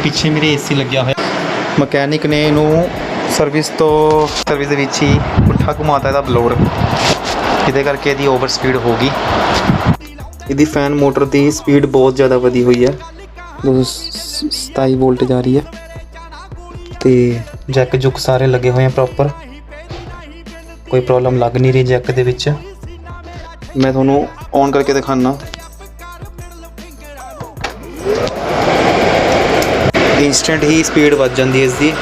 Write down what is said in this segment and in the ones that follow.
ਪਿੱਛੇ ਮੇਰੇ ਏਸੀ ਲੱਗਿਆ ਹੋਇਆ। ਮਕੈਨਿਕ ਨੇ ਇਹਨੂੰ ਸਰਵਿਸ ਦੇ ਵਿੱਚ ਹੀ ਪੁੱਠਾ ਘੁਮਾਤਾ ਇਹਦਾ ਬਲੋਰ, ਜਿਹਦੇ ਕਰਕੇ ਇਹਦੀ ਓਵਰ ਸਪੀਡ ਹੋ ਗਈ। ਇਹਦੀ ਫੈਨ ਮੋਟਰ ਦੀ ਸਪੀਡ ਬਹੁਤ ਜ਼ਿਆਦਾ ਵਧੀ ਹੋਈ ਹੈ, 27 ਵੋਲਟ ਜਾ ਰਹੀ ਹੈ। ਤੇ ਜੈਕ ਜੁਕ ਸਾਰੇ ਲੱਗੇ ਹੋਏ ਆ ਪ੍ਰੋਪਰ, ਕੋਈ ਪ੍ਰੋਬਲਮ ਲੱਗ ਨਹੀਂ ਰਹੀ ਜੈਕ ਦੇ ਵਿੱਚ। ਮੈਂ ਤੁਹਾਨੂੰ ਔਨ ਕਰਕੇ ਦਿਖਾਣਾ। ਇੰਸਟੈਂਟ ਹੀ ਸਪੀਡ ਵੱਧ ਜਾਂਦੀ ਹੈ ਇਸ ਦੀ।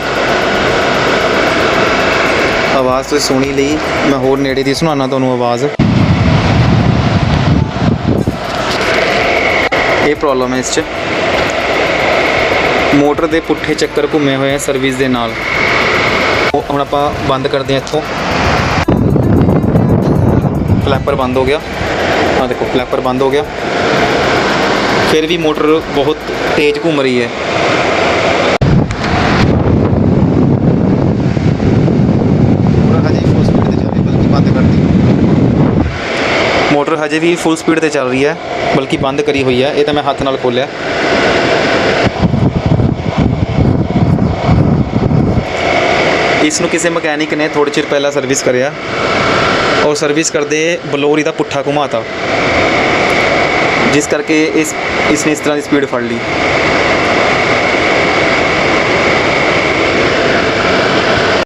ਆਵਾਜ਼ ਤੁਸੀਂ ਸੁਣੀ ਲਈ, ਮੈਂ ਹੋਰ ਨੇੜੇ ਦੀ ਸੁਣਾਉਣਾ ਤੁਹਾਨੂੰ ਆਵਾਜ਼। ਇਹ ਪ੍ਰੋਬਲਮ ਹੈ ਇਸ 'ਚ, ਮੋਟਰ ਦੇ ਪੁੱਠੇ ਚੱਕਰ ਘੁੰਮੇ ਹੋਏ ਆ ਸਰਵਿਸ ਦੇ ਨਾਲ। ਹੁਣ ਆਪਾਂ ਬੰਦ ਕਰਦੇ ਹਾਂ ਇੱਥੋਂ। ਫਲੈਪਰ ਬੰਦ ਹੋ ਗਿਆ, ਆਹ ਦੇਖੋ ਫਲੈਪਰ ਬੰਦ ਹੋ ਗਿਆ। ਫਿਰ ਵੀ ਮੋਟਰ ਬਹੁਤ ਤੇਜ਼ ਘੁੰਮ ਰਹੀ ਹੈ। ਮੋਟਰ ਹਜੇ ਵੀ ਫੁੱਲ ਸਪੀਡ ਤੇ ਚੱਲ ਰਹੀ ਹੈ, ਬਲਕਿ ਬੰਦ ਕਰੀ ਹੋਈ ਹੈ। ਇਹ ਤਾਂ ਮੈਂ ਹੱਥ ਨਾਲ ਖੋਲ੍ਹਿਆ। ਇਸ ਨੂੰ ਕਿਸੇ ਮਕੈਨਿਕ ਨੇ ਥੋੜ੍ਹੇ ਚਿਰ ਪਹਿਲਾਂ ਸਰਵਿਸ ਕਰਿਆ, ਔਰ ਸਰਵਿਸ ਕਰਦੇ ਬਲੋਰ ਇਹਦਾ ਪੁੱਠਾ ਘੁਮਾਤਾ, ਜਿਸ ਕਰਕੇ ਇਸ ਨੇ ਇਸ ਤਰ੍ਹਾਂ ਦੀ ਸਪੀਡ ਫੜ ਲਈ।